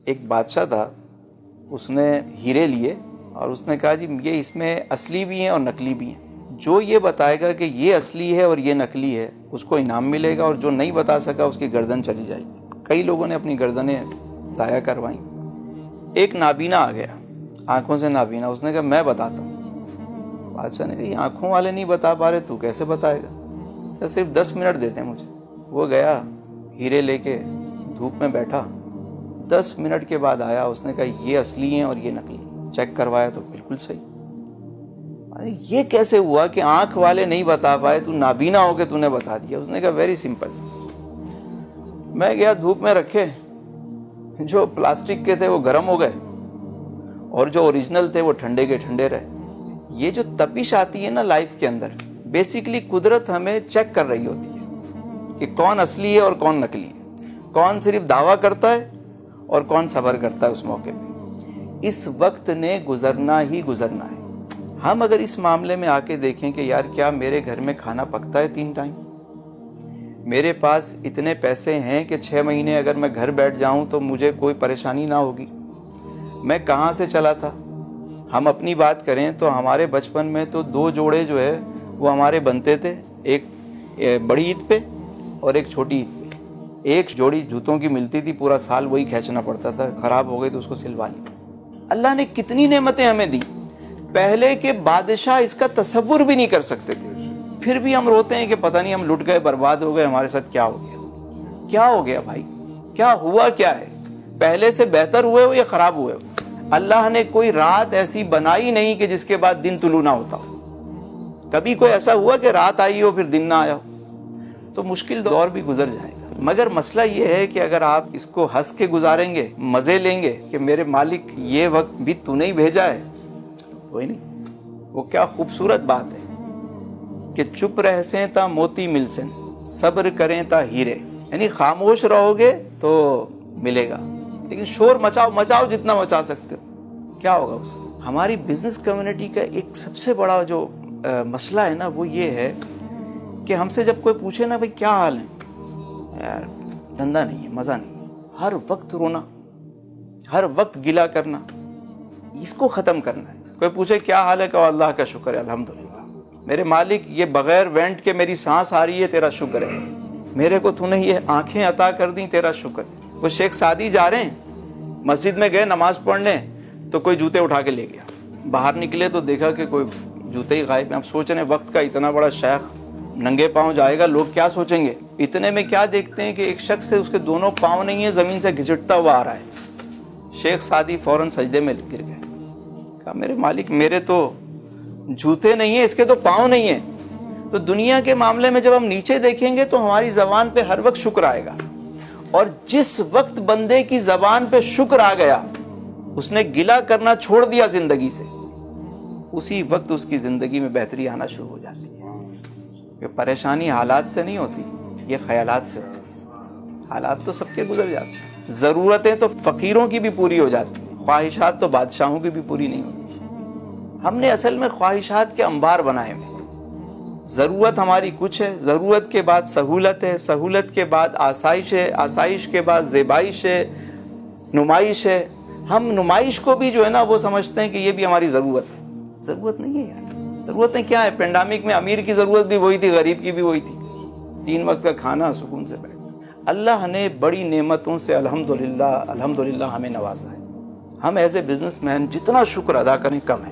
ایک بادشاہ تھا, اس نے ہیرے لیے اور اس نے کہا جی یہ اس میں اصلی بھی ہیں اور نقلی بھی ہیں, جو یہ بتائے گا کہ یہ اصلی ہے اور یہ نقلی ہے اس کو انعام ملے گا, اور جو نہیں بتا سکا اس کی گردن چلی جائے گی. کئی لوگوں نے اپنی گردنیں ضائع کروائیں. ایک نابینا آ گیا, آنکھوں سے نابینا, اس نے کہا میں بتاتا ہوں. بادشاہ نے کہا یہ آنکھوں والے نہیں بتا پا رہے, تو کیسے بتائے گا؟ کہ صرف 10 منٹ دیتے ہیں مجھے. وہ گیا ہیرے لے کے دھوپ میں بیٹھا, 10 منٹ کے بعد آیا, اس نے کہا یہ اصلی ہیں اور یہ نقلی. چیک کروایا تو بالکل صحیح. یہ کیسے ہوا کہ آنکھ والے نہیں بتا پائے, تو نابینا ہو کے تو نے بتا دیا؟ اس نے کہا ویری سمپل. میں گیا دھوپ میں رکھے, جو پلاسٹک کے تھے وہ گرم ہو گئے اور جو اوریجنل تھے وہ ٹھنڈے کے ٹھنڈے رہے. یہ جو تپش آتی ہے نا لائف کے اندر, بیسیکلی قدرت ہمیں چیک کر رہی ہوتی ہے کہ کون اصلی ہے اور کون نقلی ہے, کون صرف دعویٰ کرتا ہے اور کون صبر کرتا ہے اس موقع پہ. اس وقت نے گزرنا ہی گزرنا ہے. ہم اگر اس معاملے میں آ کے دیکھیں کہ یار کیا میرے گھر میں کھانا پکتا ہے 3 ٹائم, میرے پاس اتنے پیسے ہیں کہ 6 مہینے اگر میں گھر بیٹھ جاؤں تو مجھے کوئی پریشانی نہ ہوگی, میں کہاں سے چلا تھا. ہم اپنی بات کریں تو ہمارے بچپن میں تو 2 جوڑے جو ہے وہ ہمارے بنتے تھے, ایک بڑی عید پہ اور ایک چھوٹی عید پہ. ایک جوڑی جوتوں کی ملتی تھی, پورا سال وہی کھینچنا پڑتا تھا, خراب ہو گئی تو اس کو سلوا لی. اللہ نے کتنی نعمتیں ہمیں دی, پہلے کے بادشاہ اس کا تصور بھی نہیں کر سکتے تھے. پھر بھی ہم روتے ہیں کہ پتہ نہیں ہم لٹ گئے, برباد ہو گئے, ہمارے ساتھ کیا ہو گیا. کیا ہو گیا بھائی, کیا ہوا کیا ہے؟ پہلے سے بہتر ہوئے ہو یا خراب ہوئے ہو؟ اللہ نے کوئی رات ایسی بنائی نہیں کہ جس کے بعد دن طلوع نہ ہوتا ہو. کبھی کوئی ایسا ہوا کہ رات آئی ہو پھر دن نہ آیا ہو؟ تو مشکل دور بھی گزر جائے گا. مگر مسئلہ یہ ہے کہ اگر آپ اس کو ہنس کے گزاریں گے, مزے لیں گے کہ میرے مالک یہ وقت بھی تو نہیں بھیجا ہے, کوئی نہیں. وہ کیا خوبصورت بات ہے کہ چپ رہ سیں تا موتی مل سن, صبر کریں تا ہیرے. یعنی خاموش رہو گے تو ملے گا, لیکن شور مچاؤ جتنا مچا سکتے ہو, کیا ہوگا اس سے؟ ہماری بزنس کمیونٹی کا ایک سب سے بڑا جو مسئلہ ہے نا وہ یہ ہے کہ ہم سے جب کوئی پوچھے نا بھائی کیا حال ہے, یار دھندا نہیں ہے, مزہ نہیں ہے, ہر وقت رونا, ہر وقت گلا کرنا, اس کو ختم کرنا ہے. کوئی پوچھے کیا حال ہے, کہ اللہ کا شکر ہے الحمدللہ, میرے مالک یہ بغیر وینٹ کے میری سانس آ رہی ہے, تیرا شکر ہے, میرے کو تو نے یہ آنکھیں عطا کر دیں, تیرا شکر ہے. وہ شیخ سعدی جا رہے ہیں, مسجد میں گئے نماز پڑھنے تو کوئی جوتے اٹھا کے لے گیا, باہر نکلے تو دیکھا کہ کوئی جوتے ہی غائب ہیں. آپ سوچ رہے ہیں وقت کا اتنا بڑا شیخ ننگے پاؤں جائے گا, لوگ کیا سوچیں گے؟ اتنے میں کیا دیکھتے ہیں کہ ایک شخص سے اس کے دونوں پاؤں نہیں ہیں, زمین سے گھسٹتا ہوا آ رہا ہے. شیخ سعدی فوراً سجدے میں گر گئے, کہا میرے مالک میرے تو جوتے نہیں ہیں, اس کے تو پاؤں نہیں ہیں. تو دنیا کے معاملے میں جب ہم نیچے دیکھیں گے تو ہماری زبان پہ ہر وقت شکر آئے گا, اور جس وقت بندے کی زبان پہ شکر آ گیا, اس نے گلا کرنا چھوڑ دیا زندگی سے, اسی وقت اس کی زندگی میں بہتری آنا شروع ہو جاتی ہے. کہ پریشانی حالات سے نہیں ہوتی, یہ خیالات سے ہوتی. حالات تو سب کے گزر جاتے ہیں, ضرورتیں تو فقیروں کی بھی پوری ہو جاتی ہیں, خواہشات تو بادشاہوں کی بھی پوری نہیں ہوتی. ہم نے اصل میں خواہشات کے انبار بنائے ہوئے. ضرورت ہماری کچھ ہے, ضرورت کے بعد سہولت ہے, سہولت کے بعد آسائش ہے, آسائش کے بعد زیبائش ہے, نمائش ہے. ہم نمائش کو بھی جو ہے نا وہ سمجھتے ہیں کہ یہ بھی ہماری ضرورت ہے. ضرورت نہیں ہے یار. ضرورتیں کیا ہے؟ پینڈامک میں امیر کی ضرورت بھی وہی تھی, غریب کی بھی وہی تھی, 3 وقت کا کھانا, سکون سے بیٹھنا. اللہ نے بڑی نعمتوں سے الحمدللہ ہمیں نوازا ہے. ہم ایز اے بزنس مین جتنا شکر ادا کریں کم ہے.